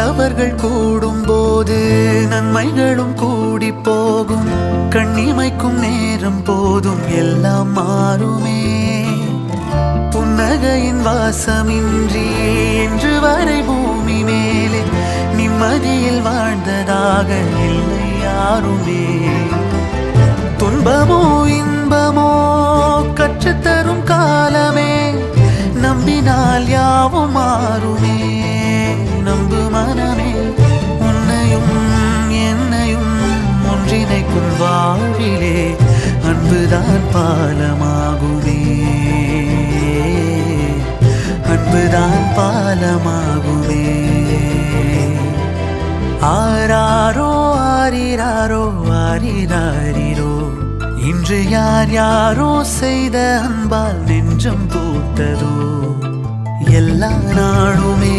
நல்லவர்கள் கூடும் போது நன்மைகளும் கூடி போகும். கண்ணிமைக்கும் நேரம் போதும் எல்லாம் மாறுமே. புன்னகையின் வாசமின்றி என்று வரை பூமி மேலே நிம்மதியில் வாழ்ந்ததாக இல்லை யாருமே. துன்பமோ இன்பமோ கற்றுத்தரும் காலமே, நம்பினால் யாவும் மாறுமே. நம்பு மனமே, உன்னையும் என்னையும் ஒன்றிணைக்கும் வாழ்விலே அன்புதான் பாலமாகுமே. அன்புதான் பாலமாகுமே. ஆராரோ ஆரிராரோ ஆரிராரிரோ, இன்று யார் யாரோ செய்த அன்பால் நெஞ்சம் பூத்ததோ. எல்லா நாளுமே